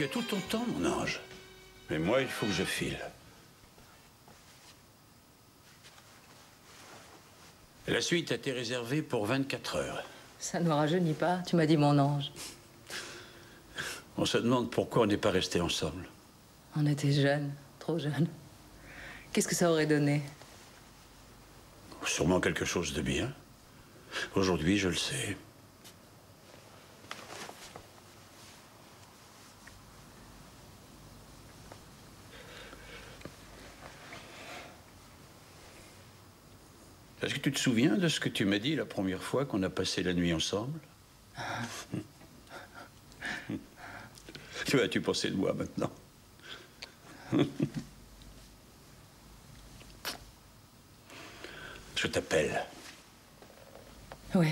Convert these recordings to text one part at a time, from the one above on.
Tu as tout ton temps, mon ange. Mais moi, il faut que je file. La suite a été réservée pour 24 heures. Ça ne me rajeunit pas, tu m'as dit mon ange. On se demande pourquoi on n'est pas restés ensemble. On était jeunes, trop jeunes. Qu'est-ce que ça aurait donné? Sûrement quelque chose de bien. Aujourd'hui, je le sais. Est-ce que tu te souviens de ce que tu m'as dit la première fois qu'on a passé la nuit ensemble? Que vas-tu penser de moi maintenant? Je t'appelle. Oui.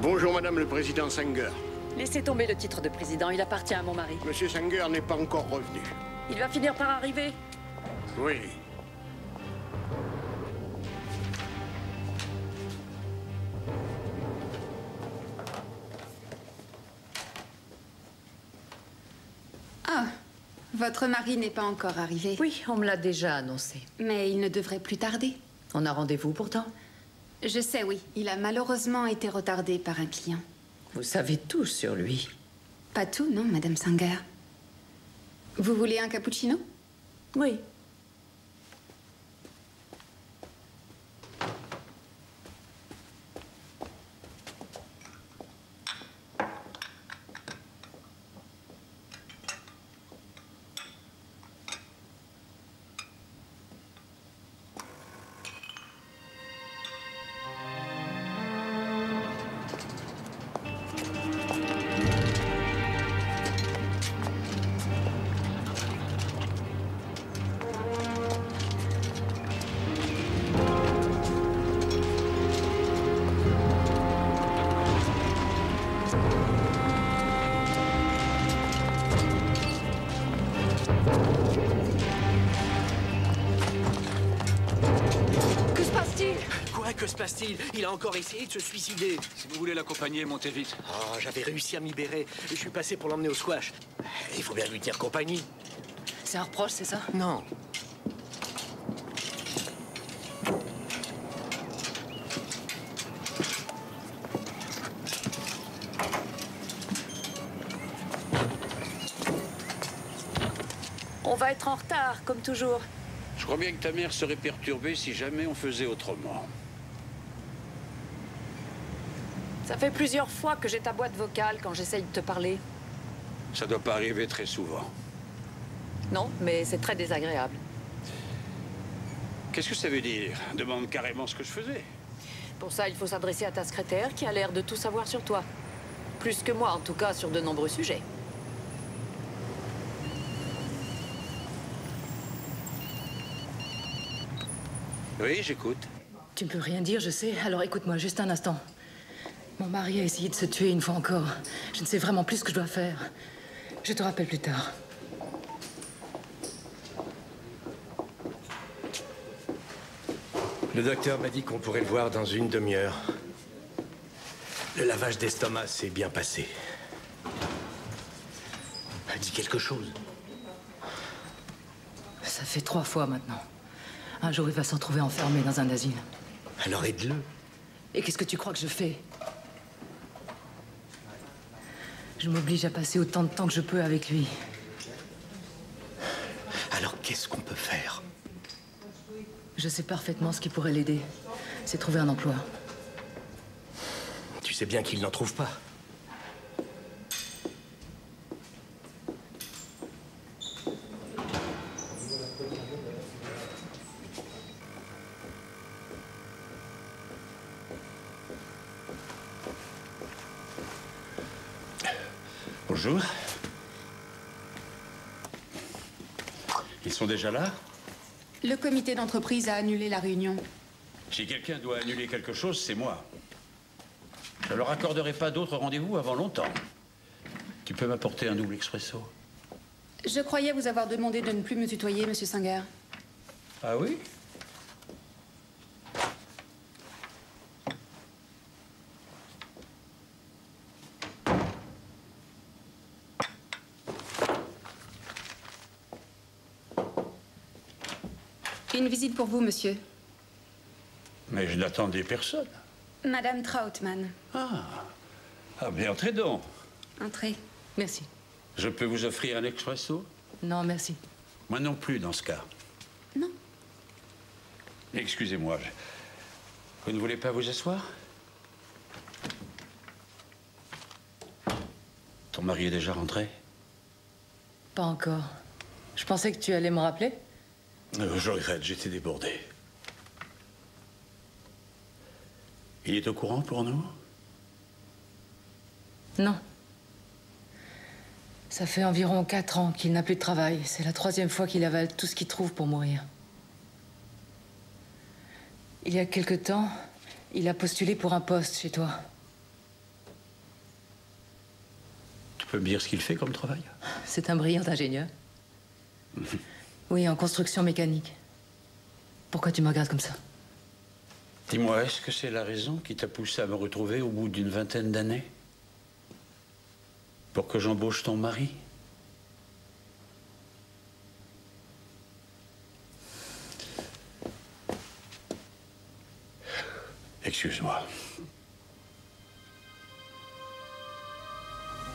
Bonjour, Madame le Président Sanger. Laissez tomber le titre de président, il appartient à mon mari. Monsieur Sanger n'est pas encore revenu. Il va finir par arriver. Oui. Ah, votre mari n'est pas encore arrivé. Oui, on me l'a déjà annoncé. Mais il ne devrait plus tarder. On a rendez-vous pourtant. Je sais, oui. Il a malheureusement été retardé par un client. Vous savez tout sur lui. Pas tout, non, Madame Sanger. Vous voulez un cappuccino? Oui. Que se passe-t-il? Il a encore essayé de se suicider. Si vous voulez l'accompagner, montez vite. Oh, j'avais réussi à me libérer. Je suis passé pour l'emmener au squash. Il faut bien lui tenir compagnie. C'est un reproche, c'est ça? Non. On va être en retard, comme toujours. Je crois bien que ta mère serait perturbée si jamais on faisait autrement. Ça fait plusieurs fois que j'ai ta boîte vocale quand j'essaye de te parler. Ça doit pas arriver très souvent. Non, mais c'est très désagréable. Qu'est-ce que ça veut dire? Demande carrément ce que je faisais. Pour ça, il faut s'adresser à ta secrétaire qui a l'air de tout savoir sur toi. Plus que moi, en tout cas, sur de nombreux sujets. Oui, j'écoute. Tu ne peux rien dire, je sais. Alors écoute-moi juste un instant. Mon mari a essayé de se tuer une fois encore. Je ne sais vraiment plus ce que je dois faire. Je te rappelle plus tard. Le docteur m'a dit qu'on pourrait le voir dans une demi-heure. Le lavage d'estomac s'est bien passé. Dis quelque chose. Ça fait 3 fois maintenant. Un jour, il va s'en trouver enfermé dans un asile. Alors aide-le. Et qu'est-ce que tu crois que je fais? Je m'oblige à passer autant de temps que je peux avec lui. Alors qu'est-ce qu'on peut faire? Je sais parfaitement ce qui pourrait l'aider. C'est trouver un emploi. Tu sais bien qu'il n'en trouve pas. Bonjour. Ils sont déjà là? Le comité d'entreprise a annulé la réunion. Si quelqu'un doit annuler quelque chose, c'est moi. Je ne leur accorderai pas d'autres rendez-vous avant longtemps. Tu peux m'apporter un double expresso? Je croyais vous avoir demandé de ne plus me tutoyer, monsieur Singer. Ah oui? Une visite pour vous, monsieur. Mais je n'attendais personne. Madame Trautmann. Ah, bien, entrez donc. Entrez. Merci. Je peux vous offrir un expresso? Non, merci. Moi non plus, dans ce cas. Non. Excusez-moi. Vous ne voulez pas vous asseoir? Ton mari est déjà rentré? Pas encore. Je pensais que tu allais me rappeler. Je regrette, j'étais débordé. Il est au courant pour nous? Non. Ça fait environ 4 ans qu'il n'a plus de travail. C'est la 3e fois qu'il avale tout ce qu'il trouve pour mourir. Il y a quelque temps, il a postulé pour un poste chez toi. Tu peux me dire ce qu'il fait comme travail? C'est un brillant ingénieur. Oui, en construction mécanique. Pourquoi tu me regardes comme ça? Dis-moi, est-ce que c'est la raison qui t'a poussé à me retrouver au bout d'une vingtaine d'années? Pour que j'embauche ton mari? Excuse-moi.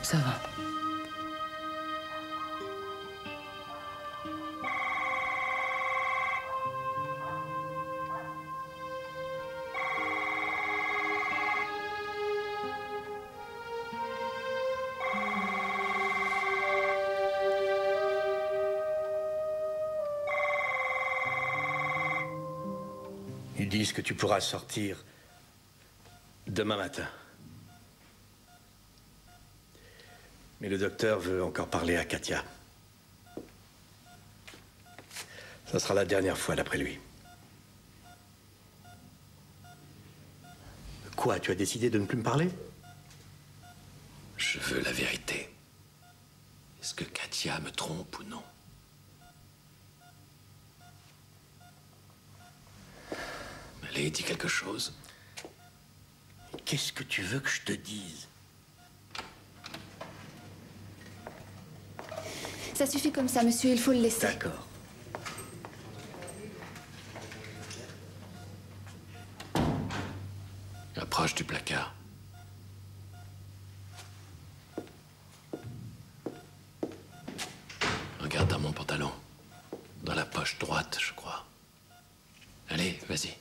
Ça va. Ils disent que tu pourras sortir demain matin. Mais le docteur veut encore parler à Katia. Ça sera la dernière fois d'après lui. Quoi, tu as décidé de ne plus me parler? Je veux la vérité. Est-ce que Katia me trompe ou non? Elle a dit quelque chose? Qu'est-ce que tu veux que je te dise? Ça suffit comme ça, monsieur, il faut le laisser. D'accord. Approche du placard. Regarde dans mon pantalon. Dans la poche droite, je crois. Allez, vas-y.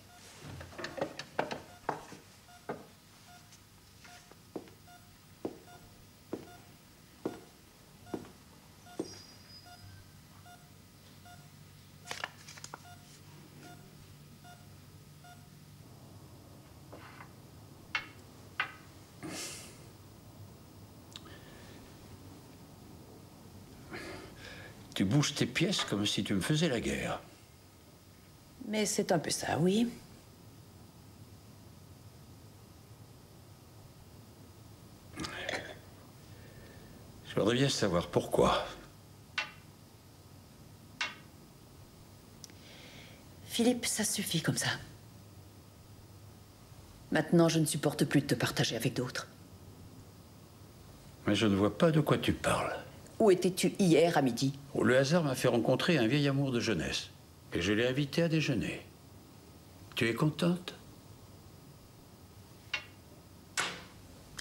Tu bouges tes pièces comme si tu me faisais la guerre. Mais c'est un peu ça, oui. Je voudrais bien savoir pourquoi. Philippe, ça suffit comme ça. Maintenant, je ne supporte plus de te partager avec d'autres. Mais je ne vois pas de quoi tu parles. Où étais-tu hier à midi? Le hasard m'a fait rencontrer un vieil amour de jeunesse. Et je l'ai invité à déjeuner. Tu es contente?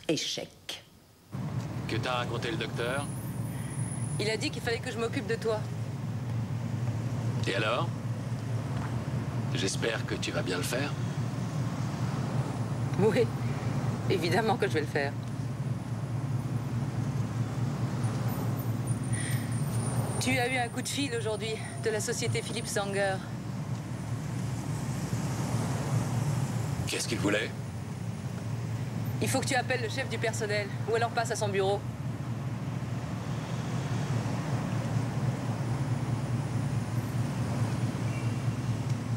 Échec. Que t'a raconté le docteur? Il a dit qu'il fallait que je m'occupe de toi. Et alors? J'espère que tu vas bien le faire. Oui, évidemment que je vais le faire. Tu as eu un coup de fil aujourd'hui de la société Philippe Sanger. Qu'est-ce qu'il voulait? Il faut que tu appelles le chef du personnel ou alors passe à son bureau.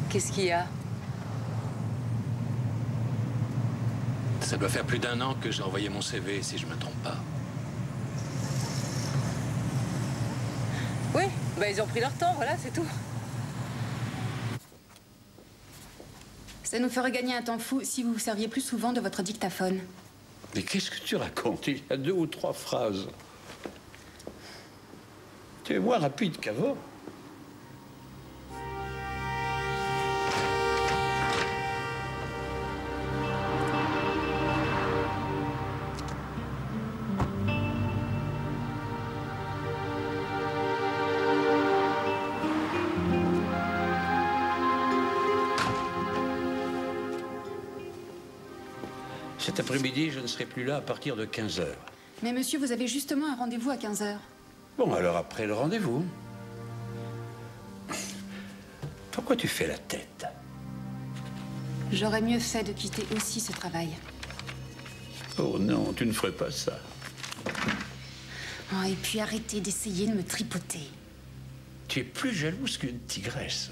Qu'est-ce qu'il y a? Ça doit faire plus d'1 an que j'ai envoyé mon CV, si je me trompe pas. Oui, bah ils ont pris leur temps, voilà, c'est tout. Ça nous ferait gagner un temps fou si vous vous serviez plus souvent de votre dictaphone. Mais qu'est-ce que tu racontes? Il y a 2 ou 3 phrases. Tu es moins rapide qu'avant. Cet après-midi, je ne serai plus là à partir de 15 heures. Mais monsieur, vous avez justement un rendez-vous à 15 heures. Bon, alors après le rendez-vous. Pourquoi tu fais la tête? J'aurais mieux fait de quitter aussi ce travail. Oh non, tu ne ferais pas ça. Oh, et puis arrêtez d'essayer de me tripoter. Tu es plus jalouse qu'une tigresse.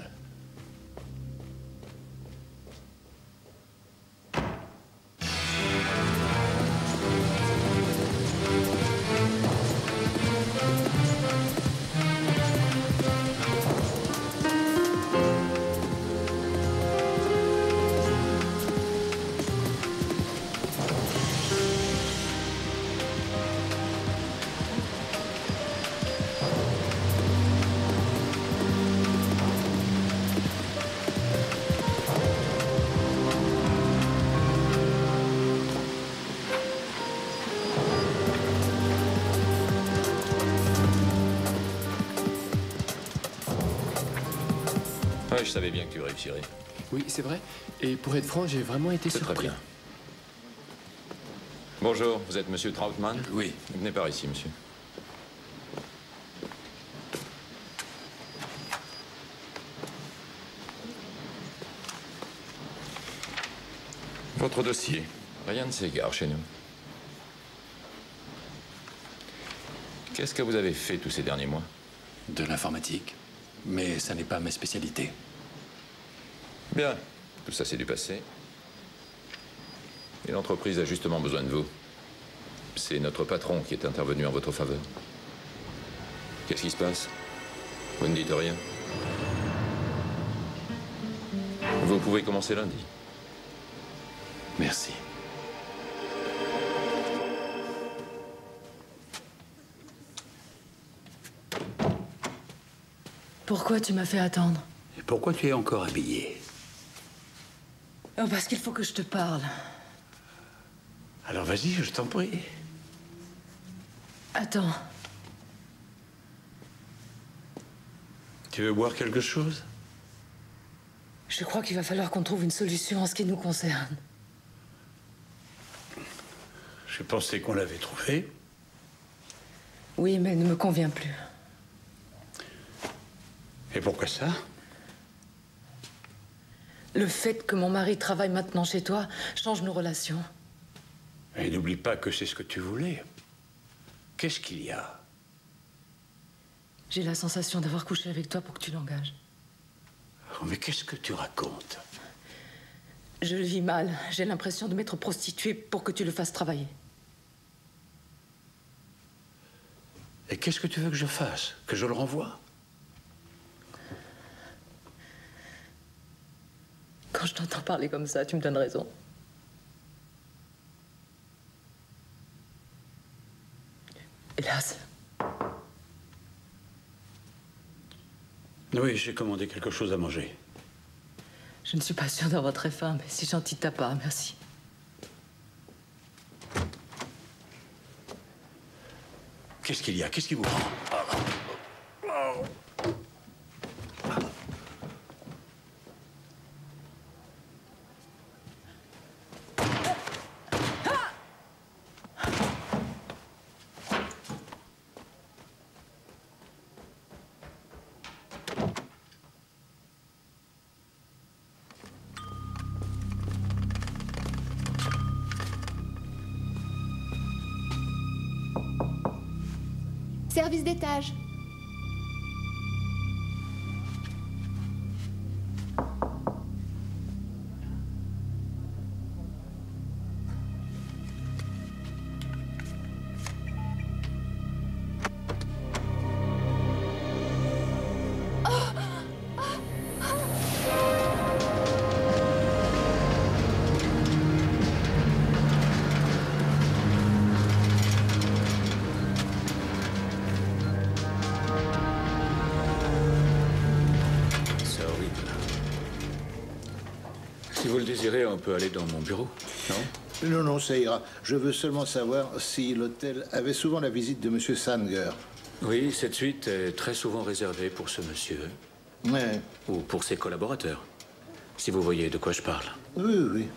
Ouais, je savais bien que tu réussirais. Oui, c'est vrai. Et pour être franc, j'ai vraiment été C'est surpris. très bien. Bonjour, vous êtes monsieur Trautmann? Oui. Venez par ici, monsieur. Votre dossier. Rien ne s'égare chez nous. Qu'est-ce que vous avez fait tous ces derniers mois? De l'informatique. Mais ça n'est pas ma spécialité. Bien. Tout ça, c'est du passé. Et l'entreprise a justement besoin de vous. C'est notre patron qui est intervenu en votre faveur. Qu'est-ce qui se passe? Vous ne dites rien? Vous pouvez commencer lundi. Merci. Pourquoi tu m'as fait attendre? Et pourquoi tu es encore habillée? Oh, parce qu'il faut que je te parle. Alors vas-y, je t'en prie. Attends. Tu veux boire quelque chose? Je crois qu'il va falloir qu'on trouve une solution en ce qui nous concerne. Je pensais qu'on l'avait trouvé. Oui, mais elle ne me convient plus. Et pourquoi ça? Le fait que mon mari travaille maintenant chez toi change nos relations. Et n'oublie pas que c'est ce que tu voulais. Qu'est-ce qu'il y a? J'ai la sensation d'avoir couché avec toi pour que tu l'engages. Oh, mais qu'est-ce que tu racontes? Je le vis mal. J'ai l'impression de m'être prostituée pour que tu le fasses travailler. Et qu'est-ce que tu veux que je fasse? Que je le renvoie? Quand je t'entends parler comme ça, tu me donnes raison. Hélas. Oui, j'ai commandé quelque chose à manger. Je ne suis pas sûre d'avoir très faim, mais c'est gentil de ta part, merci. Qu'est-ce qu'il y a? Qu'est-ce qui vous prend? Service d'étage. désirez, on peut aller dans mon bureau, non? Non, non, ça ira. Je veux seulement savoir si l'hôtel avait souvent la visite de Monsieur Sanger. Oui, cette suite est très souvent réservée pour ce monsieur. Ouais. Ou pour ses collaborateurs. Si vous voyez de quoi je parle. Oui, oui.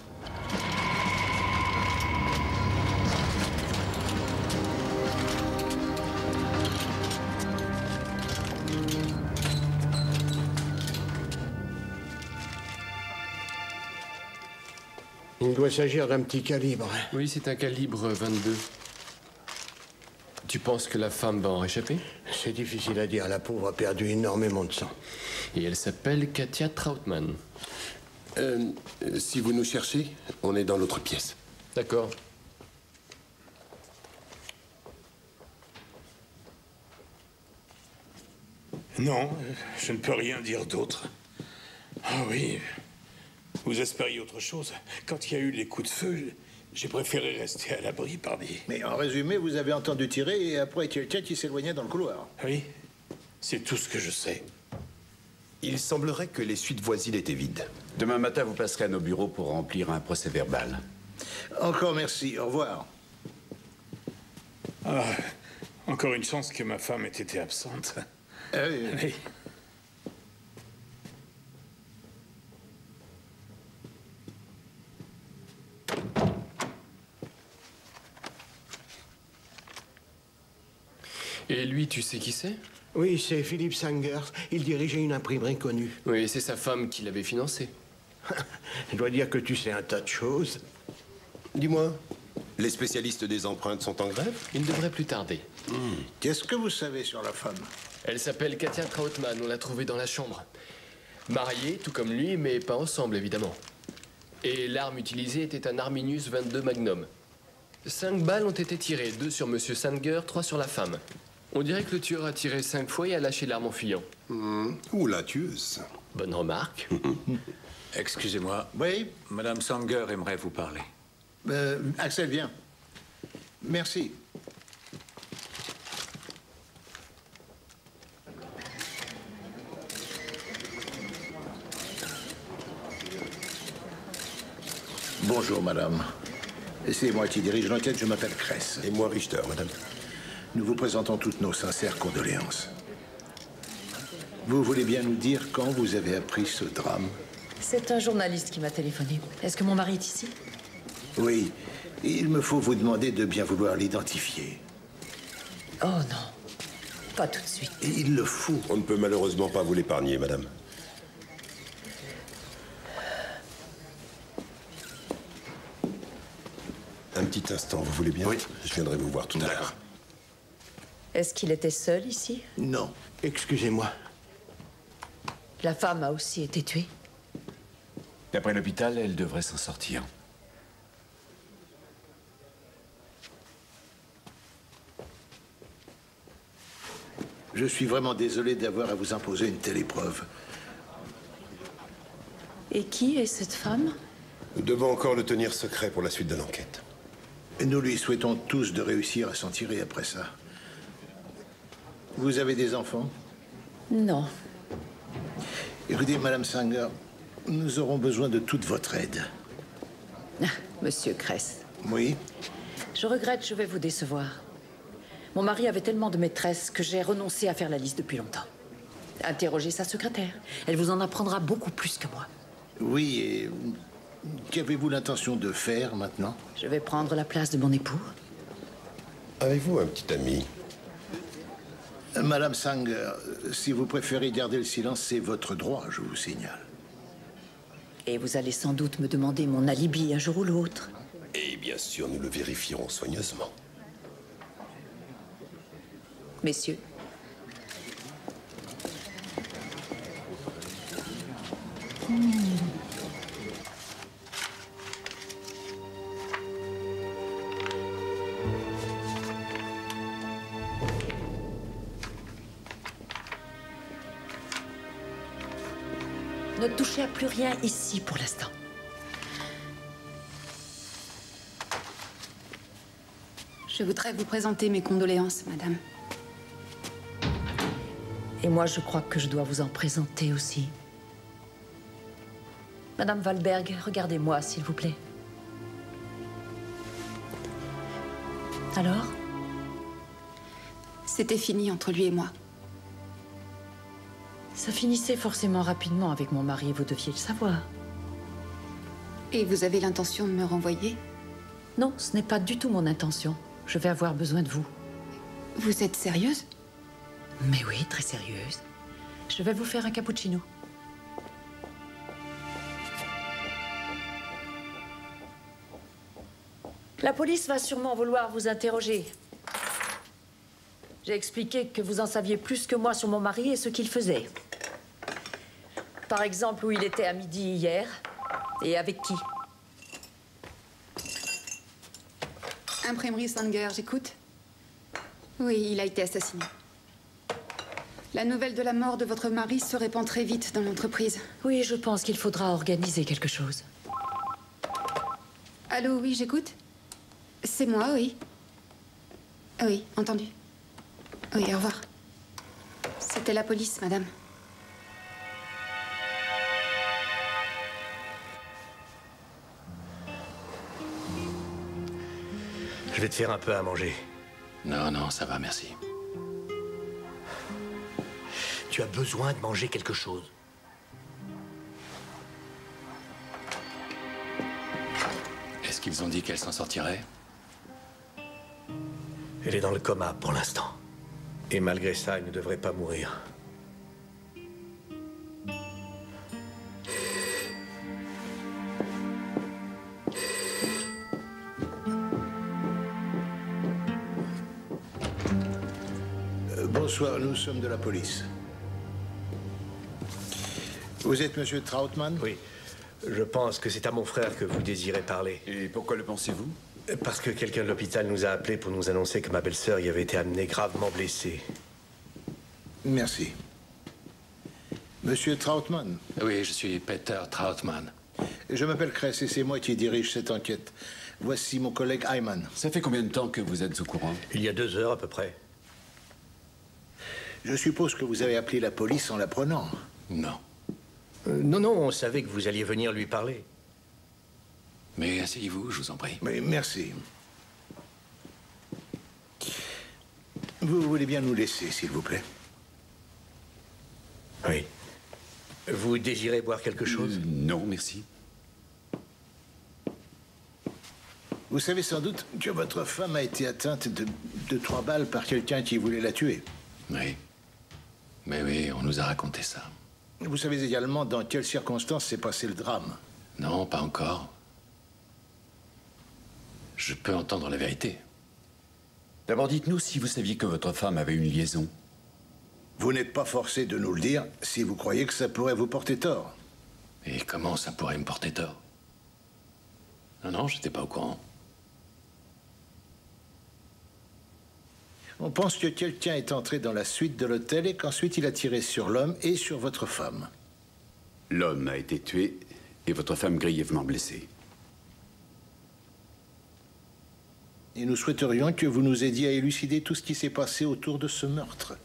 Il doit s'agir d'un petit calibre. Oui, c'est un calibre 22. Tu penses que la femme va en réchapper? C'est difficile à dire. La pauvre a perdu énormément de sang. Et elle s'appelle Katia Trautmann. Si vous nous cherchez, on est dans l'autre pièce. D'accord. Non, je ne peux rien dire d'autre. Ah oui, vous espériez autre chose. Quand il y a eu les coups de feu, j'ai préféré rester à l'abri, pardi. Mais en résumé, vous avez entendu tirer et après quelqu'un qui s'éloignait dans le couloir. Oui, c'est tout ce que je sais. Il semblerait que les suites voisines étaient vides. Demain matin, vous passerez à nos bureaux pour remplir un procès-verbal. Encore merci. Au revoir. Ah, encore une chance que ma femme ait été absente. Oui. Oui. Et lui, tu sais qui c'est? Oui, c'est Philippe Sanger. Il dirigeait une imprimerie connue. Oui, c'est sa femme qui l'avait financé. Je dois dire que tu sais un tas de choses. Dis-moi, les spécialistes des empreintes sont en grève? Il ne devrait plus tarder. Qu'est-ce que vous savez sur la femme? Elle s'appelle Katia Trautmann, on l'a trouvée dans la chambre. Mariée, tout comme lui, mais pas ensemble, évidemment. Et l'arme utilisée était un Arminius 22 Magnum. 5 balles ont été tirées, 2 sur Monsieur Sanger, 3 sur la femme. On dirait que le tueur a tiré 5 fois et a lâché l'arme en fuyant. Ou la tueuse. Bonne remarque. Excusez-moi. Oui? Madame Sanger aimerait vous parler. Axel, viens. Merci. Bonjour, madame. C'est moi qui dirige l'enquête, je m'appelle Kress. Et moi, Richter, madame. Nous vous présentons toutes nos sincères condoléances. Vous voulez bien nous dire quand vous avez appris ce drame? C'est un journaliste qui m'a téléphoné. Est-ce que mon mari est ici? Oui. Il me faut vous demander de bien vouloir l'identifier. Oh non. Pas tout de suite. Et il le faut. On ne peut malheureusement pas vous l'épargner, madame. Un petit instant, vous voulez bien? Oui. Je viendrai vous voir tout à l'heure. Est-ce qu'il était seul ici? Non. Excusez-moi. La femme a aussi été tuée? D'après l'hôpital, elle devrait s'en sortir. Je suis vraiment désolé d'avoir à vous imposer une telle épreuve. Et qui est cette femme? Nous devons encore le tenir secret pour la suite de l'enquête. Nous lui souhaitons tous de réussir à s'en tirer après ça. Vous avez des enfants? Non. Écoutez, Madame Sanger, nous aurons besoin de toute votre aide. Ah, Monsieur Kress. Oui? Je regrette, je vais vous décevoir. Mon mari avait tellement de maîtresses que j'ai renoncé à faire la liste depuis longtemps. Interrogez sa secrétaire. Elle vous en apprendra beaucoup plus que moi. Oui, et qu'avez-vous l'intention de faire maintenant? Je vais prendre la place de mon époux. Avez-vous un petit ami? Madame Sanger, si vous préférez garder le silence, c'est votre droit, je vous signale. Et vous allez sans doute me demander mon alibi un jour ou l'autre. Et bien sûr, nous le vérifierons soigneusement. Messieurs. Ne touchez à plus rien ici pour l'instant. Je voudrais vous présenter mes condoléances, madame. Et moi, je crois que je dois vous en présenter aussi. Madame Valberg, regardez-moi, s'il vous plaît. Alors? C'était fini entre lui et moi. Ça finissait forcément rapidement avec mon mari, vous deviez le savoir. Et vous avez l'intention de me renvoyer? Non, ce n'est pas du tout mon intention. Je vais avoir besoin de vous. Vous êtes sérieuse? Mais oui, très sérieuse. Je vais vous faire un cappuccino. La police va sûrement vouloir vous interroger. J'ai expliqué que vous en saviez plus que moi sur mon mari et ce qu'il faisait. Par exemple, où il était à midi hier et avec qui. Imprimerie Sanger, j'écoute. Oui, il a été assassiné. La nouvelle de la mort de votre mari se répand très vite dans l'entreprise. Oui, je pense qu'il faudra organiser quelque chose. Allô, oui, j'écoute. C'est moi, oui. Oui, entendu. Oui, au revoir. C'était la police, madame. Je vais te faire un peu à manger. Non, non, ça va, merci. Tu as besoin de manger quelque chose. Est-ce qu'ils ont dit qu'elle s'en sortirait? Elle est dans le coma pour l'instant. Et malgré ça, elle ne devrait pas mourir. Bonsoir, nous sommes de la police. Vous êtes Monsieur Trautmann? Oui. Je pense que c'est à mon frère que vous désirez parler. Et pourquoi le pensez-vous? Parce que quelqu'un de l'hôpital nous a appelés pour nous annoncer que ma belle-sœur y avait été amenée gravement blessée. Merci. Monsieur Trautmann? Oui, je suis Peter Trautmann. Je m'appelle Kress et c'est moi qui dirige cette enquête. Voici mon collègue Ayman. Ça fait combien de temps que vous êtes au courant? Il y a 2 heures à peu près. Je suppose que vous avez appelé la police en l'apprenant. Non. Non, non, on savait que vous alliez venir lui parler. Mais asseyez-vous, je vous en prie. Oui, merci. Vous voulez bien nous laisser, s'il vous plaît? Oui. Vous désirez boire quelque chose? Non, merci. Vous savez sans doute que votre femme a été atteinte de 3 balles par quelqu'un qui voulait la tuer. Oui. Mais oui, on nous a raconté ça. Vous savez également dans quelles circonstances s'est passé le drame? Non, pas encore. Je peux entendre la vérité. D'abord, dites-nous si vous saviez que votre femme avait une liaison. Vous n'êtes pas forcé de nous le dire si vous croyez que ça pourrait vous porter tort. Et comment ça pourrait me porter tort? Non, non, j'étais pas au courant. On pense que quelqu'un est entré dans la suite de l'hôtel et qu'ensuite il a tiré sur l'homme et sur votre femme. L'homme a été tué et votre femme grièvement blessée. Et nous souhaiterions que vous nous aidiez à élucider tout ce qui s'est passé autour de ce meurtre.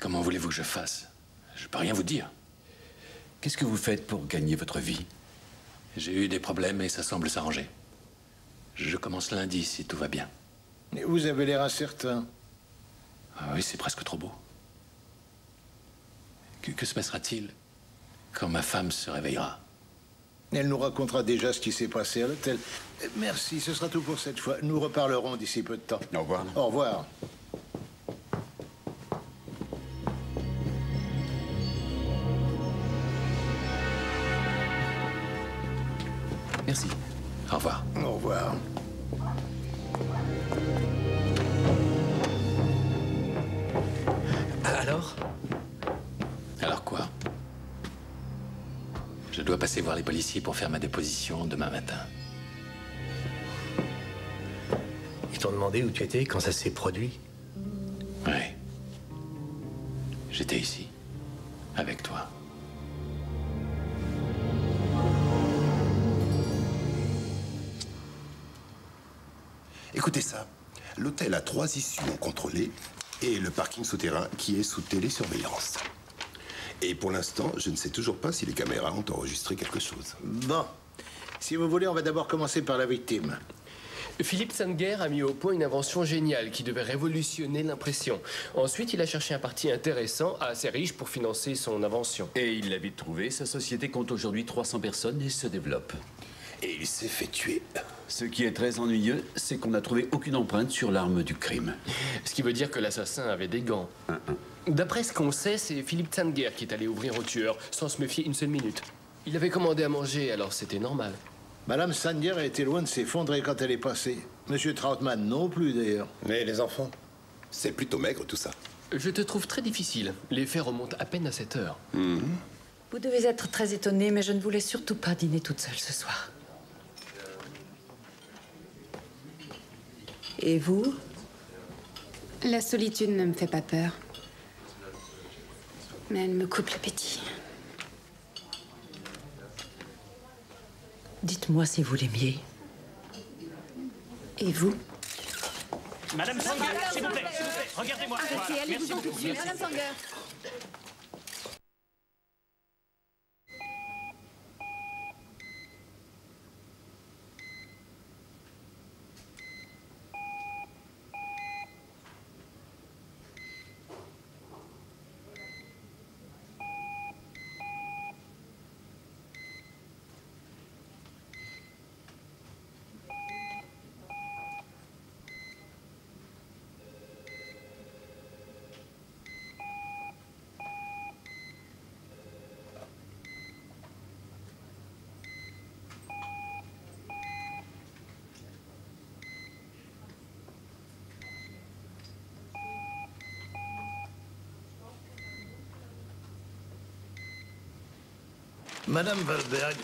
Comment voulez-vous que je fasse? Je peux rien vous dire. Qu'est-ce que vous faites pour gagner votre vie? J'ai eu des problèmes et ça semble s'arranger. Je commence lundi, si tout va bien. Et vous avez l'air incertain. Ah oui, c'est presque trop beau. Que se passera-t-il quand ma femme se réveillera? Elle nous racontera déjà ce qui s'est passé à l'hôtel. Merci, ce sera tout pour cette fois. Nous reparlerons d'ici peu de temps. Au revoir. Au revoir. Merci. Au revoir. Au revoir. Alors? Alors quoi? Je dois passer voir les policiers pour faire ma déposition demain matin. Ils t'ont demandé où tu étais quand ça s'est produit? Oui. J'étais ici, avec toi. Écoutez ça. L'hôtel a 3 issues non contrôlées et le parking souterrain qui est sous télésurveillance. Et pour l'instant, je ne sais toujours pas si les caméras ont enregistré quelque chose. Bon. Si vous voulez, on va d'abord commencer par la victime. Philippe Sanger a mis au point une invention géniale qui devait révolutionner l'impression. Ensuite, il a cherché un parti intéressant, assez riche pour financer son invention. Et il l'a vite trouvé. Sa société compte aujourd'hui 300 personnes et se développe. Et il s'est fait tuer. Ce qui est très ennuyeux, c'est qu'on n'a trouvé aucune empreinte sur l'arme du crime. Ce qui veut dire que l'assassin avait des gants. D'après ce qu'on sait, c'est Philippe Sanger qui est allé ouvrir au tueur, sans se méfier une seule minute. Il avait commandé à manger, alors c'était normal. Madame Sanger a été loin de s'effondrer quand elle est passée. Monsieur Trautmann non plus, d'ailleurs. Mais les enfants, c'est plutôt maigre tout ça. Je te trouve très difficile. Les faits remontent à peine à 7 heures. Vous devez être très étonné, mais je ne voulais surtout pas dîner toute seule ce soir. Et vous? La solitude ne me fait pas peur. Mais elle me coupe l'appétit. Dites-moi si vous l'aimiez. Et vous? Madame Sanger, s'il vous plaît, regardez-moi. Arrêtez, allez-vous-en tout de suite, Madame Sanger. Madame Wahlberg,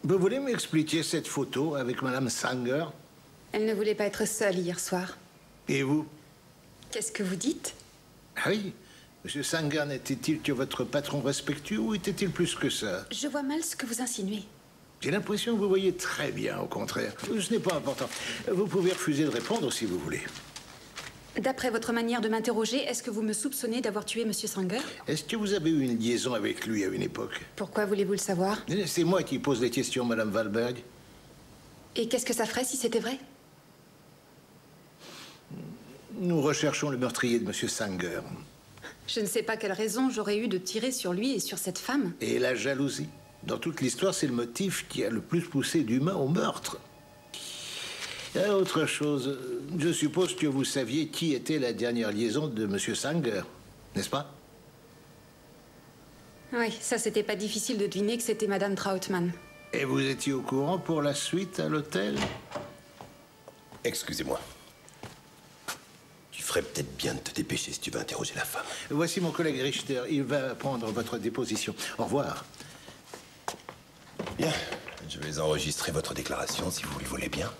vous voulez m'expliquer cette photo avec Madame Sanger? Elle ne voulait pas être seule hier soir. Et vous? Qu'est-ce que vous dites? Ah oui, Monsieur Sanger n'était-il que votre patron respectueux ou était-il plus que ça? Je vois mal ce que vous insinuez. J'ai l'impression que vous voyez très bien, au contraire. Ce n'est pas important. Vous pouvez refuser de répondre si vous voulez. D'après votre manière de m'interroger, est-ce que vous me soupçonnez d'avoir tué Monsieur Sanger? Est-ce que vous avez eu une liaison avec lui à une époque? Pourquoi voulez-vous le savoir? C'est moi qui pose les questions, Madame Wahlberg. Et qu'est-ce que ça ferait si c'était vrai? Nous recherchons le meurtrier de Monsieur Sanger. Je ne sais pas quelle raison j'aurais eu de tirer sur lui et sur cette femme. Et la jalousie. Dans toute l'histoire, c'est le motif qui a le plus poussé d'humain au meurtre. Autre chose, je suppose que vous saviez qui était la dernière liaison de Monsieur Sanger, n'est-ce pas? Oui, ça c'était pas difficile de deviner que c'était Madame Trautmann. Et vous étiez au courant pour la suite à l'hôtel? Excusez-moi. Tu ferais peut-être bien de te dépêcher si tu veux interroger la femme. Voici mon collègue Richter, il va prendre votre déposition. Au revoir. Bien, je vais enregistrer votre déclaration si vous le voulez bien.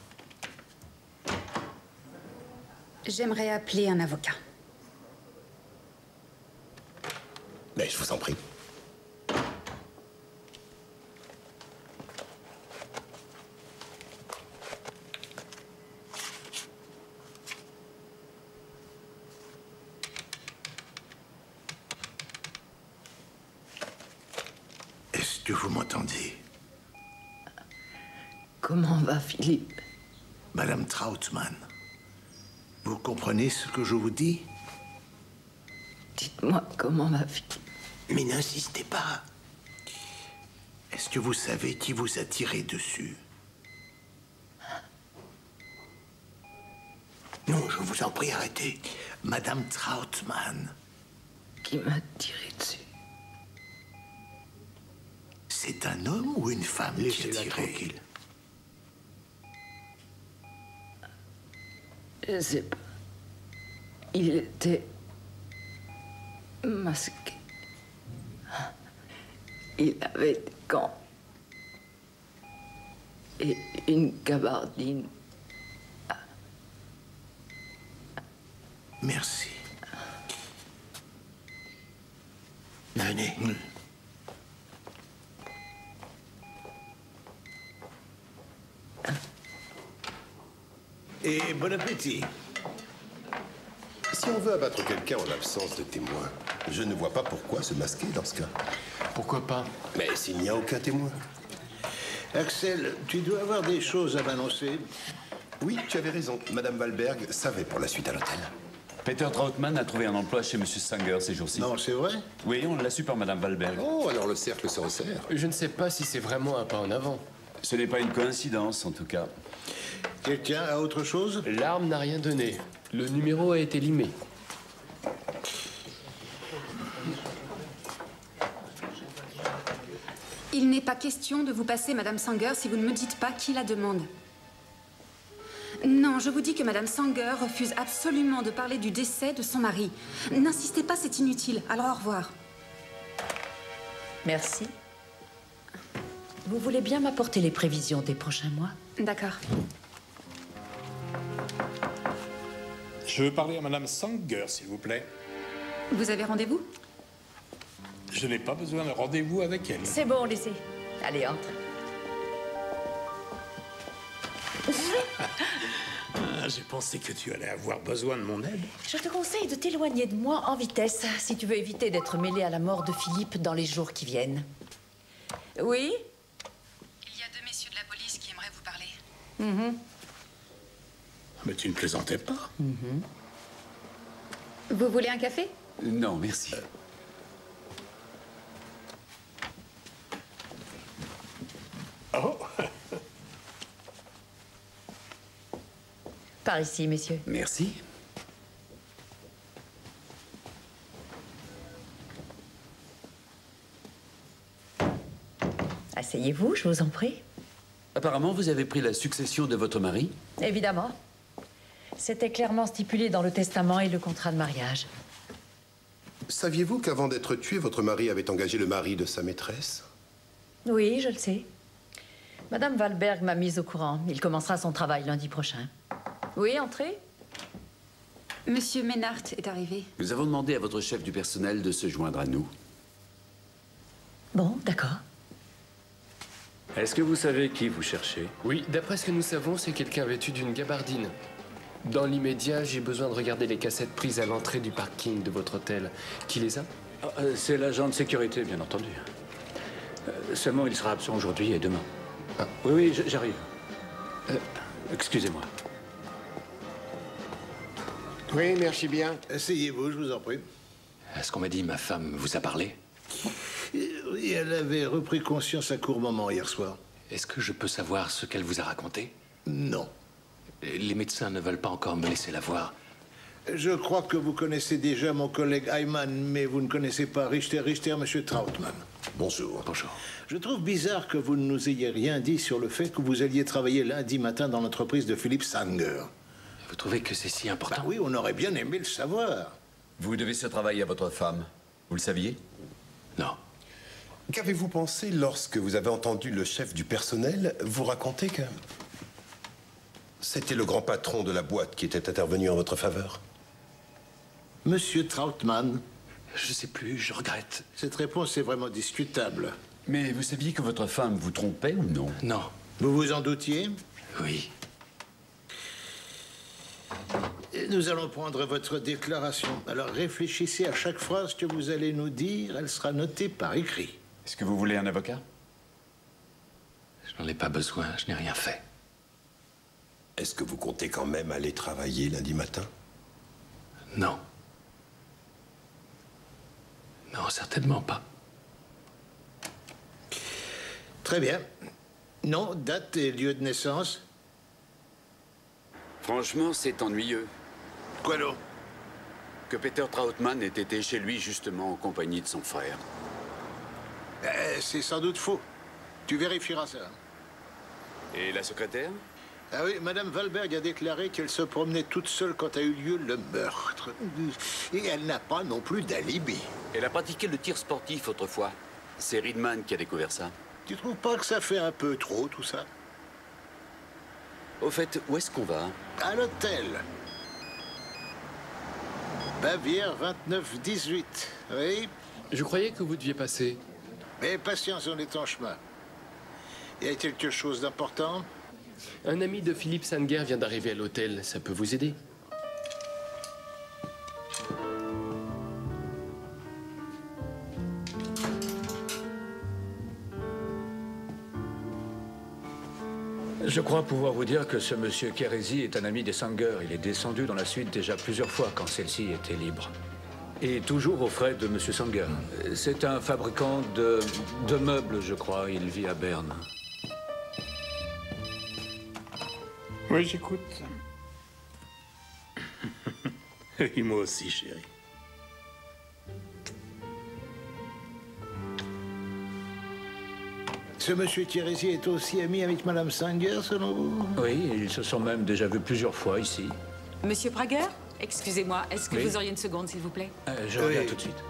J'aimerais appeler un avocat. Mais je vous en prie. Est-ce que vous m'entendez? Comment va Philippe? Madame Trautmann, vous comprenez ce que je vous dis? Dites-moi comment va Philippe. Mais n'insistez pas. Est-ce que vous savez qui vous a tiré dessus? Non, je vous en prie, arrêtez. Madame Trautmann. Qui m'a tiré dessus? C'est un homme ou une femme qui a Laissez-la tiré? tranquille. Je sais pas. Il était masqué. Il avait des gants et une gabardine. Merci. Venez. Et bon appétit. Si Si on veut abattre quelqu'un en l'absence de témoins, je ne vois pas pourquoi se masquer dans ce cas. Pourquoi pas? Mais s'il n'y a aucun témoin. Axel, tu dois avoir des choses à m'annoncer. Oui, tu avais raison. Madame Valberg savait pour la suite à l'hôtel. Peter Trautmann a trouvé un emploi chez Monsieur Sanger ces jours-ci. Non, c'est vrai? Oui, on l'a su par Madame Valberg. Oh, alors le cercle se resserre. Je ne sais pas si c'est vraiment un pas en avant. Ce n'est pas une coïncidence, en tout cas. Quelqu'un a autre chose? L'arme n'a rien donné. Le numéro a été limé. Il n'est pas question de vous passer Madame Sanger si vous ne me dites pas qui la demande. Non, je vous dis que Madame Sanger refuse absolument de parler du décès de son mari. N'insistez pas, c'est inutile. Alors au revoir. Merci. Vous voulez bien m'apporter les prévisions des prochains mois? D'accord. Je veux parler à Madame Sanger, s'il vous plaît. Vous avez rendez-vous? Je n'ai pas besoin de rendez-vous avec elle. C'est bon, laissez. Allez, entre. J'ai pensé que tu allais avoir besoin de mon aide. Je te conseille de t'éloigner de moi en vitesse si tu veux éviter d'être mêlé à la mort de Philippe dans les jours qui viennent. Oui? Il y a deux messieurs de la police qui aimeraient vous parler. Mais tu ne plaisantais pas. Vous voulez un café? Non, merci. Oh. Par ici, messieurs. Merci. Asseyez-vous, je vous en prie. Apparemment, vous avez pris la succession de votre mari? Évidemment. C'était clairement stipulé dans le testament et le contrat de mariage. Saviez-vous qu'avant d'être tué, votre mari avait engagé le mari de sa maîtresse? Oui, je le sais. Madame Valberg m'a mise au courant. Il commencera son travail lundi prochain. Oui, entrez. Monsieur Ménard est arrivé. Nous avons demandé à votre chef du personnel de se joindre à nous. Bon, d'accord. Est-ce que vous savez qui vous cherchez? Oui, d'après ce que nous savons, c'est quelqu'un vêtu d'une gabardine. Dans l'immédiat, j'ai besoin de regarder les cassettes prises à l'entrée du parking de votre hôtel. Qui les a? C'est l'agent de sécurité, bien entendu. Seulement, il sera absent aujourd'hui et demain. Oui, j'arrive. Excusez-moi. Oui, merci bien. Asseyez-vous, je vous en prie. Est-ce qu'on m'a dit ma femme vous a parlé? Oui, elle avait repris conscience à court moment hier soir. Est-ce que je peux savoir ce qu'elle vous a raconté? Non. Les médecins ne veulent pas encore me laisser la voir. Je crois que vous connaissez déjà mon collègue Ayman, mais vous ne connaissez pas Richter, Monsieur Trautmann. Bonjour. Bonjour. Je trouve bizarre que vous ne nous ayez rien dit sur le fait que vous alliez travailler lundi matin dans l'entreprise de Philippe Sanger. Vous trouvez que c'est si important? Bah oui, on aurait bien aimé le savoir. Vous devez ce travail à votre femme. Vous le saviez? Non. Qu'avez-vous pensé lorsque vous avez entendu le chef du personnel vous raconter que c'était le grand patron de la boîte qui était intervenu en votre faveur? Monsieur Trautmann. Je sais plus, je regrette. Cette réponse est vraiment discutable. Mais vous saviez que votre femme vous trompait ou non? Non. Vous vous en doutiez? Oui. Nous allons prendre votre déclaration. Alors réfléchissez à chaque phrase que vous allez nous dire. Elle sera notée par écrit. Est-ce que vous voulez un avocat? Je n'en ai pas besoin, je n'ai rien fait. Est-ce que vous comptez quand même aller travailler lundi matin? Non. Non, certainement pas. Très bien. Nom, date et lieu de naissance? Franchement, c'est ennuyeux. Quoi donc? Que Peter Trautmann ait été chez lui justement en compagnie de son frère. C'est sans doute faux. Tu vérifieras ça. Et la secrétaire? Ah oui, Madame Valberg a déclaré qu'elle se promenait toute seule quand a eu lieu le meurtre. Et elle n'a pas non plus d'alibi. Elle a pratiqué le tir sportif autrefois. C'est Riedman qui a découvert ça. Tu trouves pas que ça fait un peu trop, tout ça? Au fait, où est-ce qu'on va? À l'hôtel. Bavière 29-18. Oui? Je croyais que vous deviez passer. Mais patience, on est en chemin. Y a quelque chose d'important? Un ami de Philippe Sanger vient d'arriver à l'hôtel. Ça peut vous aider? Je crois pouvoir vous dire que ce monsieur Kérési est un ami des Sanger. Il est descendu dans la suite déjà plusieurs fois quand celle-ci était libre. Et toujours aux frais de monsieur Sanger. C'est un fabricant de meubles, je crois. Il vit à Berne. Oui, j'écoute. Et moi aussi, chérie. Ce monsieur Thierry est aussi ami avec Madame Sanger, selon vous? Oui, ils se sont même déjà vus plusieurs fois ici. Monsieur Prager, excusez-moi, est-ce que Oui. vous auriez une seconde, s'il vous plaît? Je reviens tout de suite.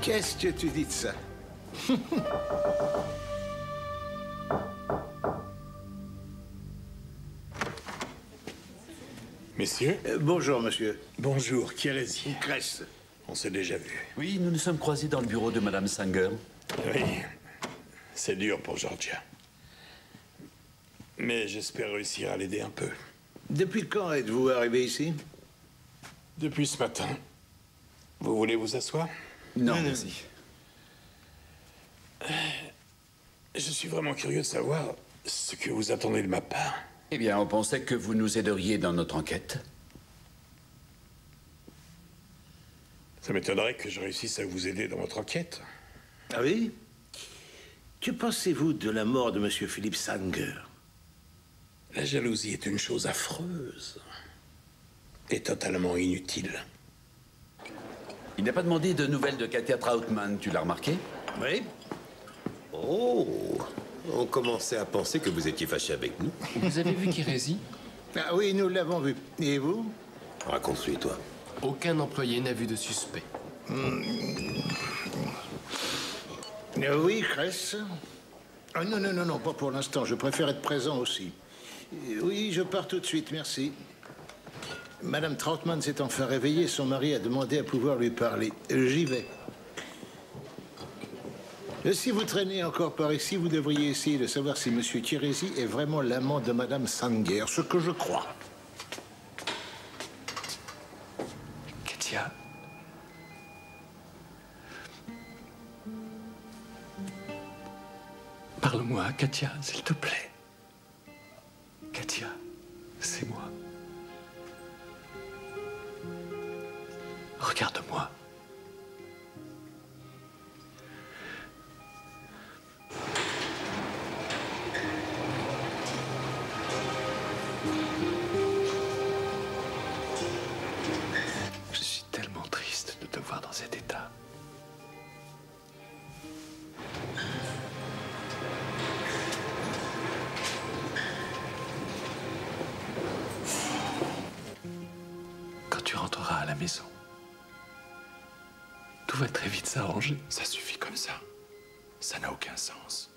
Qu'est-ce que tu dis de ça? Messieurs. Bonjour, monsieur. Bonjour, Kérési. Grèce. On s'est déjà vu. Oui, nous nous sommes croisés dans le bureau de Madame Sanger. Oui, c'est dur pour Georgia. Mais j'espère réussir à l'aider un peu. Depuis quand êtes-vous arrivé ici? Depuis ce matin. Vous voulez vous asseoir? Non, merci. Je suis vraiment curieux de savoir ce que vous attendez de ma part. Eh bien, on pensait que vous nous aideriez dans notre enquête. Ça m'étonnerait que je réussisse à vous aider dans votre enquête. Ah oui? Que pensez-vous de la mort de monsieur Philippe Sanger? La jalousie est une chose affreuse et totalement inutile. Il n'a pas demandé de nouvelles de Katia Trautmann, tu l'as remarqué? Oui. Oh, on commençait à penser que vous étiez fâché avec nous. Vous avez vu Kérési? Ah oui, nous l'avons vu. Et vous? Raconte-lui, toi. Aucun employé n'a vu de suspect. Oui, Cress. Ah, non, non, non, non, pas pour l'instant. Je préfère être présent aussi. Oui, je pars tout de suite, merci. Madame Trautmann s'est enfin réveillée. Son mari a demandé à pouvoir lui parler. J'y vais. Si vous traînez encore par ici, vous devriez essayer de savoir si monsieur Thierry est vraiment l'amant de Madame Sanger, ce que je crois. Katia. Parle-moi, Katia, s'il te plaît. Katia, c'est moi. Regarde-moi. Je suis tellement triste de te voir dans cet état. Quand tu rentreras à la maison, tout va très vite s'arranger. Ça suffit comme ça. Ça n'a aucun sens.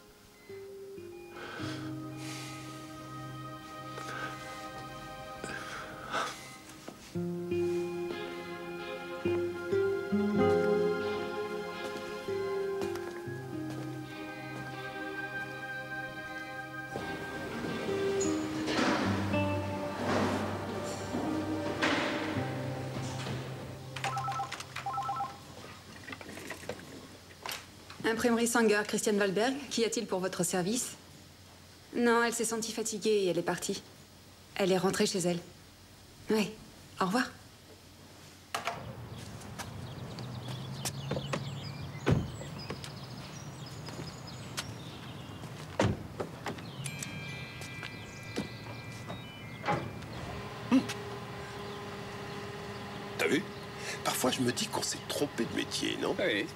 Imprimerie Sanger, Christiane Valberg. Qu'y a-t-il pour votre service? Non, elle s'est sentie fatiguée et elle est partie. Elle est rentrée chez elle. Oui. Au revoir. T'as vu? Parfois, je me dis qu'on s'est trompé de métier, non? Oui.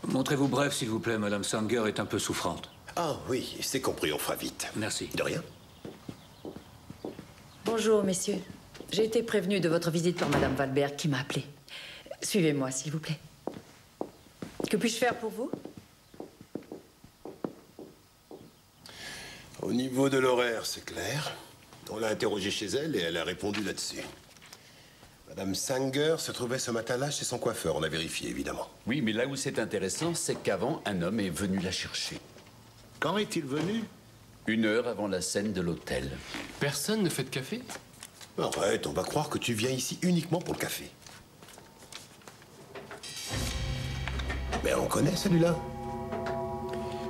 Montrez-vous bref, s'il vous plaît. Madame Sanger est un peu souffrante. Ah oui, c'est compris, on fera vite. Merci. De rien. Bonjour, messieurs. J'ai été prévenue de votre visite par Madame Valberg qui m'a appelée. Suivez-moi, s'il vous plaît. Que puis-je faire pour vous? Au niveau de l'horaire, c'est clair. On l'a interrogée chez elle et elle a répondu là-dessus. Madame Sanger se trouvait ce matin-là chez son coiffeur. On a vérifié, évidemment. Oui, mais là où c'est intéressant, c'est qu'avant, un homme est venu la chercher. Quand est-il venu? 1 heure avant la scène de l'hôtel. Personne ne fait de café? Arrête, on va croire que tu viens ici uniquement pour le café. Mais on connaît celui-là.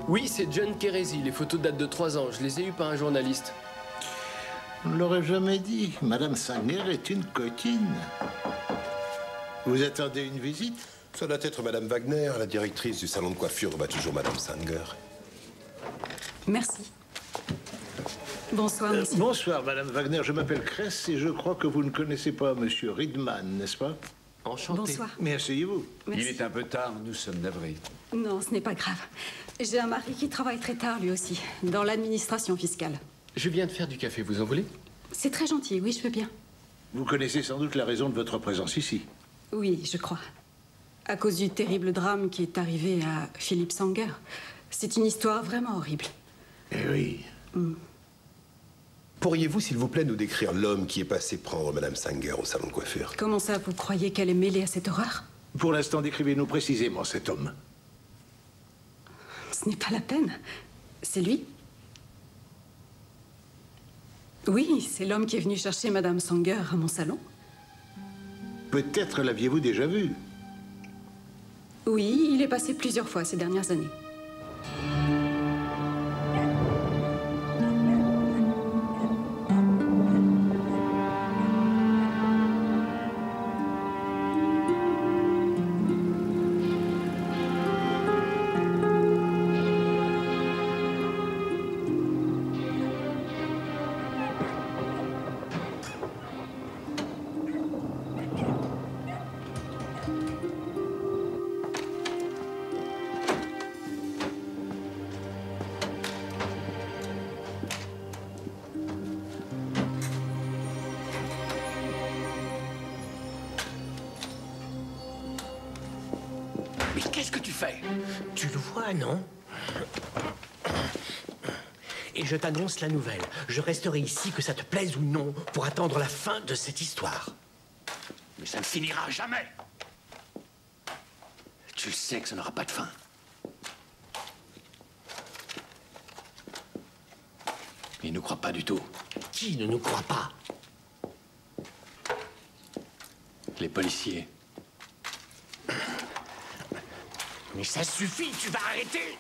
Oui, c'est John Keresi. Les photos datent de 3 ans. Je les ai eues par un journaliste. On ne l'aurait jamais dit. Madame Sanger est une coquine. Vous attendez une visite? Ça doit être Madame Wagner, la directrice du salon de coiffure. Bah, toujours Madame Sanger. Merci. Bonsoir, monsieur. Bonsoir, Madame Wagner. Je m'appelle Kress et je crois que vous ne connaissez pas Monsieur Riedman, n'est-ce pas? Enchanté. Bonsoir. Mais asseyez-vous. Merci. Il est un peu tard, nous sommes navrés. Non, ce n'est pas grave. J'ai un mari qui travaille très tard, lui aussi, dans l'administration fiscale. Je viens de faire du café, vous en voulez? C'est très gentil, oui, je veux bien. Vous connaissez sans doute la raison de votre présence ici. Oui, je crois. À cause du terrible drame qui est arrivé à Philippe Sanger. C'est une histoire vraiment horrible. Eh oui. Pourriez-vous, s'il vous plaît, nous décrire l'homme qui est passé prendre Madame Sanger au salon de coiffure? Comment ça, vous croyez qu'elle est mêlée à cette horreur? Pour l'instant, décrivez-nous précisément cet homme. Ce n'est pas la peine. C'est lui. Oui, c'est l'homme qui est venu chercher Madame Sanger à mon salon. Peut-être l'aviez-vous déjà vu. Oui, il est passé plusieurs fois ces dernières années. Mais qu'est-ce que tu fais? Tu le vois, non? Et je t'annonce la nouvelle. Je resterai ici, que ça te plaise ou non, pour attendre la fin de cette histoire. Mais ça ne finira jamais. Tu le sais que ça n'aura pas de fin. Il ne nous croit pas du tout. Qui ne nous croit pas? Les policiers. Mais ça suffit, tu vas arrêter!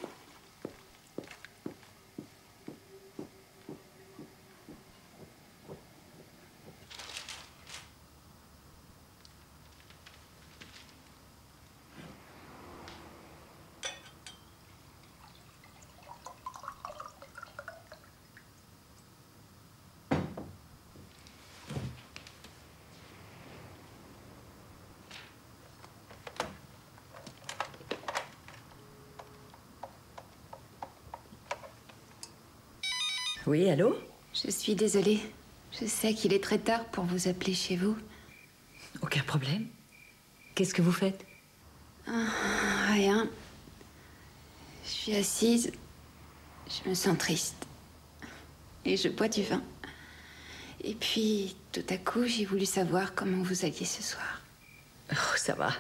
Oui, allô? Je suis désolée. Je sais qu'il est très tard pour vous appeler chez vous. Aucun problème. Qu'est-ce que vous faites? Rien. Je suis assise. Je me sens triste. Et je bois du vin. Et puis, tout à coup, j'ai voulu savoir comment vous alliez ce soir. Oh, ça va.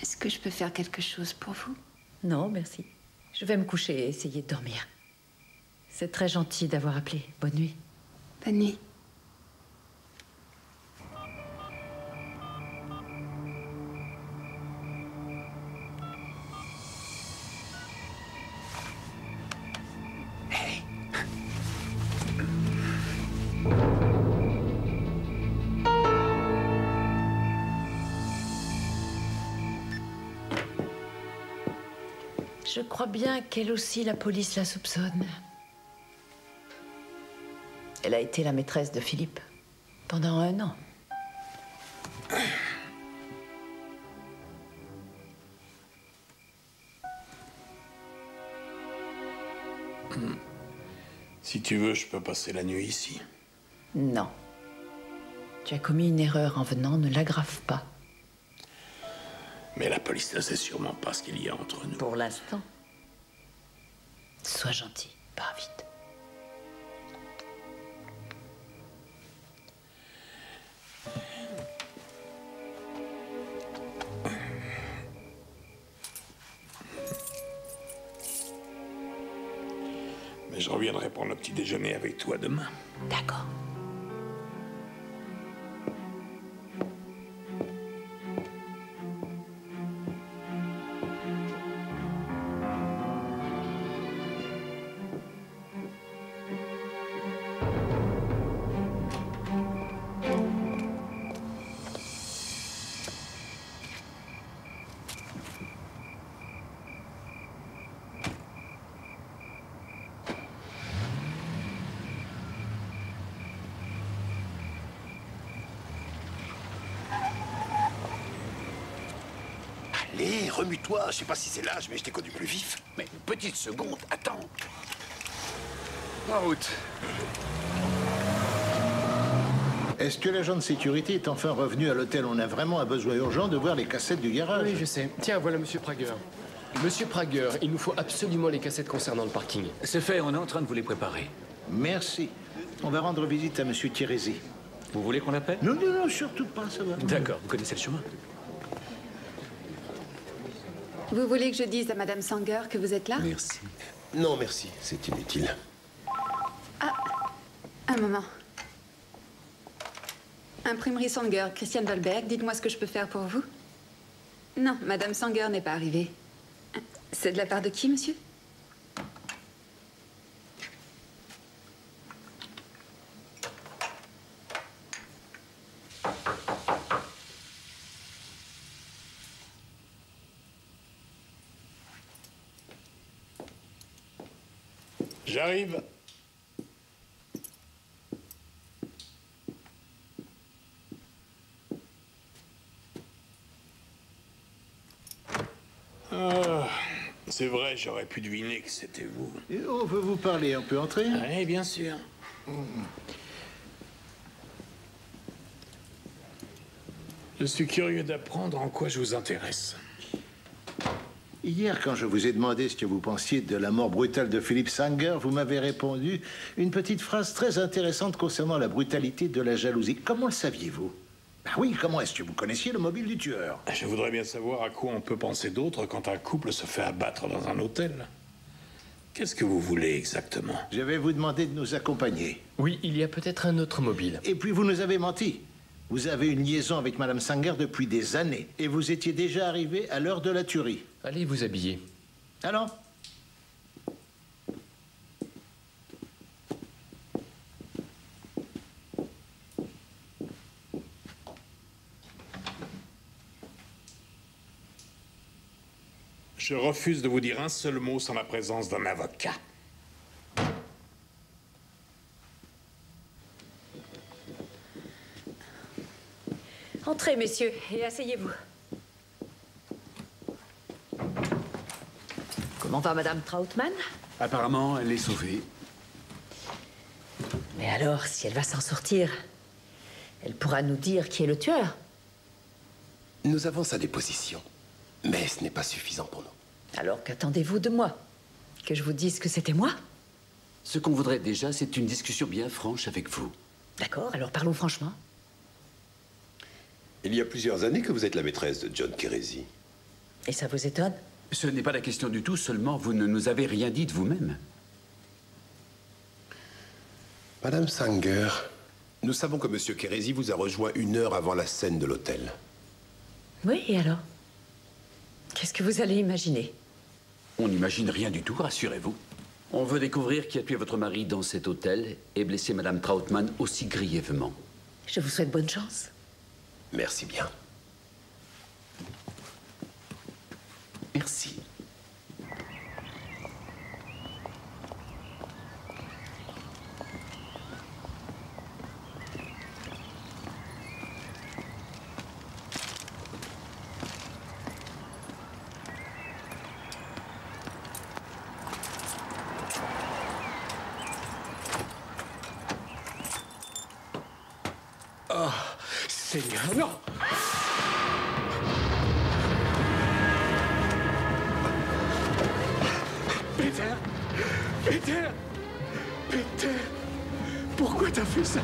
Est-ce que je peux faire quelque chose pour vous? Non, merci. Je vais me coucher et essayer de dormir. C'est très gentil d'avoir appelé. Bonne nuit. Bonne nuit. Je crois bien qu'elle aussi, la police la soupçonne. Elle a été la maîtresse de Philippe pendant 1 an. Si tu veux, je peux passer la nuit ici. Non. Tu as commis une erreur en venant, ne l'aggrave pas. Mais la police ne sait sûrement pas ce qu'il y a entre nous. Pour l'instant. Sois gentil, pars vite. Mais je reviendrai prendre le petit déjeuner avec toi demain. D'accord. Hé, remue-toi. Je sais pas si c'est l'âge, mais je t'ai connu plus vif. Mais une petite seconde, attends. En route. Est-ce que l'agent de sécurité est enfin revenu à l'hôtel? On a vraiment un besoin urgent de voir les cassettes du garage. Oui, je sais. Tiens, voilà Monsieur Prager. Monsieur Prager, il nous faut absolument les cassettes concernant le parking. C'est fait, on est en train de vous les préparer. Merci. On va rendre visite à Monsieur Thierésy. Vous voulez qu'on l'appelle? Non, non, non, surtout pas, ça va. D'accord, vous connaissez le chemin. Vous voulez que je dise à Madame Sanger que vous êtes là? Merci. Non, merci. C'est inutile. Ah, un moment. Imprimerie Sanger, Christiane Dolberg, dites-moi ce que je peux faire pour vous. Non, Madame Sanger n'est pas arrivée. C'est de la part de qui, monsieur? J'arrive. Ah, c'est vrai, j'aurais pu deviner que c'était vous. Et on veut vous parler, on peut entrer? Oui, bien sûr. Je suis curieux d'apprendre en quoi je vous intéresse. Hier, quand je vous ai demandé ce que vous pensiez de la mort brutale de Philippe Sanger, vous m'avez répondu une petite phrase très intéressante concernant la brutalité de la jalousie. Comment le saviez-vous? Ben oui, comment est-ce que vous connaissiez le mobile du tueur? Je voudrais bien savoir à quoi on peut penser d'autre quand un couple se fait abattre dans un hôtel. Qu'est-ce que vous voulez exactement? Je vais vous demander de nous accompagner. Oui, il y a peut-être un autre mobile. Et puis vous nous avez menti. Vous avez une liaison avec Madame Sanger depuis des années. Et vous étiez déjà arrivé à l'heure de la tuerie. Allez vous habiller. Alors? Je refuse de vous dire un seul mot sans la présence d'un avocat. Entrez, messieurs, et asseyez-vous. Comment va Madame Trautmann? Apparemment, elle est sauvée. Mais alors, si elle va s'en sortir, elle pourra nous dire qui est le tueur. Nous avons sa déposition. Mais ce n'est pas suffisant pour nous. Alors qu'attendez-vous de moi? Que je vous dise que c'était moi? Ce qu'on voudrait déjà, c'est une discussion bien franche avec vous. D'accord, alors parlons franchement. Il y a plusieurs années que vous êtes la maîtresse de John Thierésy. Et ça vous étonne? Ce n'est pas la question du tout, seulement vous ne nous avez rien dit de vous-même. Madame Sanger, nous savons que Monsieur Thierésy vous a rejoint 1 heure avant la scène de l'hôtel. Oui, et alors? Qu'est-ce que vous allez imaginer? On n'imagine rien du tout, rassurez-vous. On veut découvrir qui a tué votre mari dans cet hôtel et blessé Madame Trautmann aussi grièvement. Je vous souhaite bonne chance. Merci bien. Merci. Oh, Seigneur, non! Peter! Peter! Peter! Pourquoi t'as fait ça?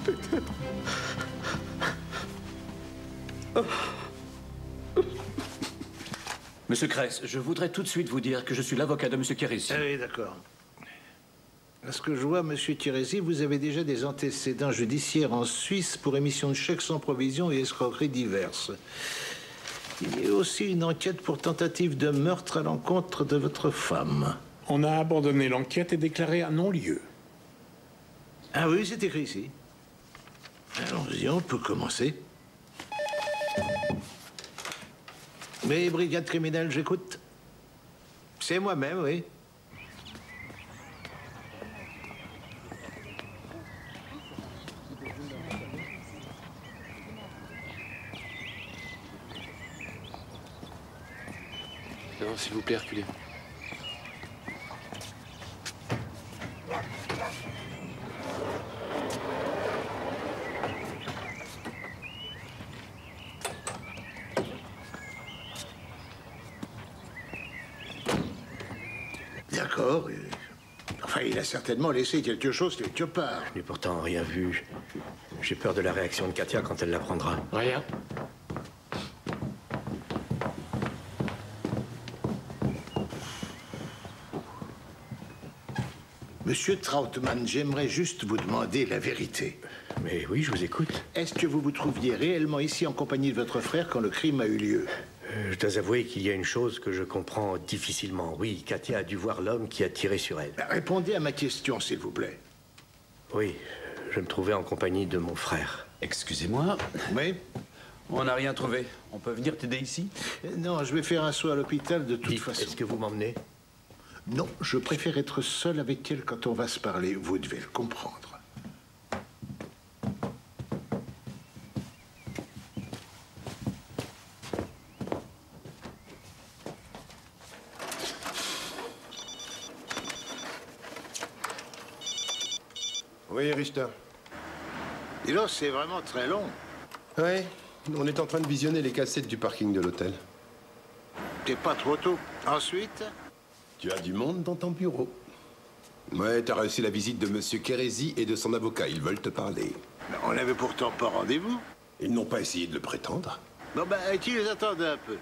Peter! Monsieur Kress, je voudrais tout de suite vous dire que je suis l'avocat de Monsieur Thierésy. Ah oui, d'accord. À ce que je vois, Monsieur Thierésy, vous avez déjà des antécédents judiciaires en Suisse pour émission de chèques sans provision et escroqueries diverses. Il y a aussi une enquête pour tentative de meurtre à l'encontre de votre femme. On a abandonné l'enquête et déclaré un non-lieu. Ah oui, c'est écrit ici. Allons-y, on peut commencer. Oui, brigade criminelle, j'écoute. C'est moi-même, oui. Non, s'il vous plaît, reculez. D'accord. Enfin, il a certainement laissé quelque chose quelque part. Je n'ai pourtant rien vu. J'ai peur de la réaction de Katia quand elle l'apprendra. Rien. Monsieur Trautmann, j'aimerais juste vous demander la vérité. Mais oui, je vous écoute. Est-ce que vous vous trouviez réellement ici en compagnie de votre frère quand le crime a eu lieu? Je dois avouer qu'il y a une chose que je comprends difficilement. Oui, Katia a dû voir l'homme qui a tiré sur elle. Répondez à ma question, s'il vous plaît. Oui, je me trouvais en compagnie de mon frère. Excusez-moi. Oui? On n'a rien trouvé. On peut venir t'aider ici? Non, je vais faire un saut à l'hôpital de toute Dites, façon. est-ce que vous m'emmenez? Non, je préfère être seul avec elle quand on va se parler. Vous devez le comprendre. Oui, Richter. Et là, c'est vraiment très long. Oui, on est en train de visionner les cassettes du parking de l'hôtel. T'es pas trop tôt. Ensuite? Tu as du monde dans ton bureau. Ouais, t'as reçu la visite de Monsieur Kérési et de son avocat. Ils veulent te parler. Mais on n'avait pourtant pas rendez-vous. Ils n'ont pas essayé de le prétendre. Bon, ben, tu les attendais un peu.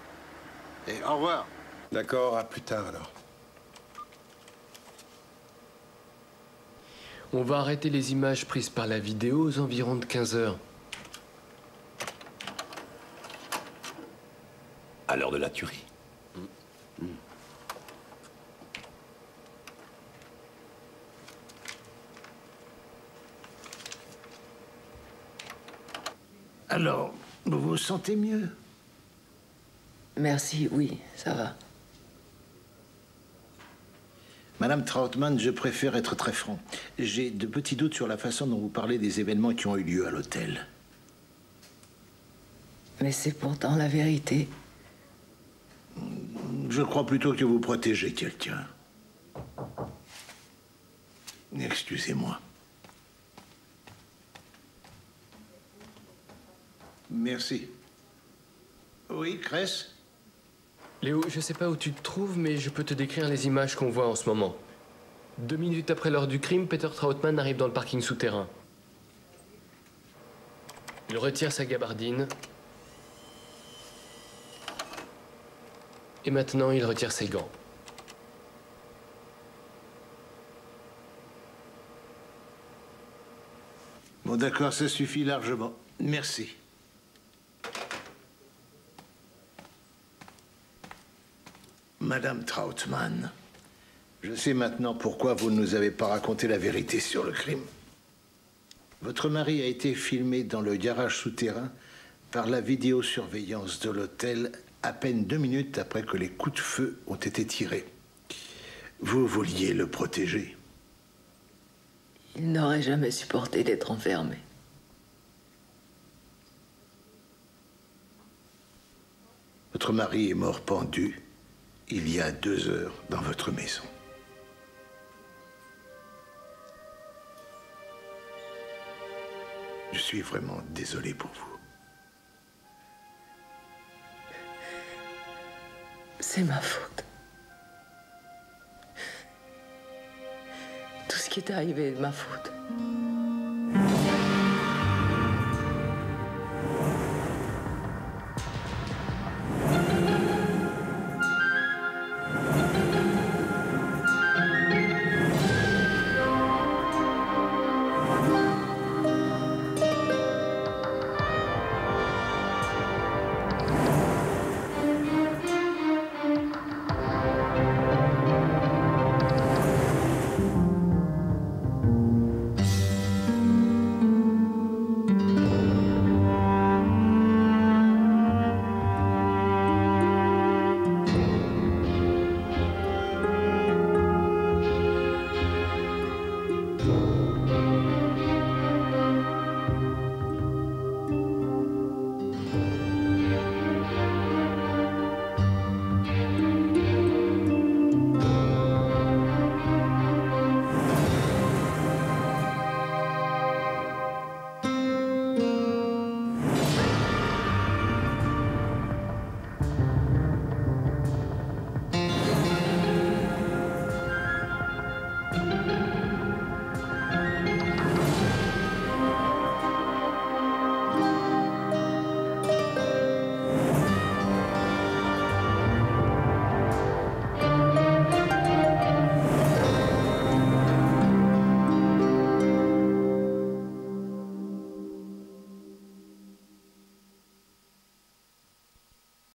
Et au revoir. D'accord, à plus tard alors. On va arrêter les images prises par la vidéo aux environs de 15 heures. À l'heure de la tuerie. Alors, vous vous sentez mieux? Merci, oui, ça va. Madame Trautmann, je préfère être très franc. J'ai de petits doutes sur la façon dont vous parlez des événements qui ont eu lieu à l'hôtel. Mais c'est pourtant la vérité. Je crois plutôt que vous protégez quelqu'un. Excusez-moi. Merci. Oui, Cress? Léo, je sais pas où tu te trouves, mais je peux te décrire les images qu'on voit en ce moment. 2 minutes après l'heure du crime, Peter Trautmann arrive dans le parking souterrain. Il retire sa gabardine. Et maintenant, il retire ses gants. Bon, d'accord, ça suffit largement. Merci. Madame Trautmann, je sais maintenant pourquoi vous ne nous avez pas raconté la vérité sur le crime. Votre mari a été filmé dans le garage souterrain par la vidéosurveillance de l'hôtel à peine 2 minutes après que les coups de feu ont été tirés. Vous vouliez le protéger. Il n'aurait jamais supporté d'être enfermé. Votre mari est mort pendu il y a 2 heures dans votre maison. Je suis vraiment désolé pour vous. C'est ma faute. Tout ce qui est arrivé est de ma faute.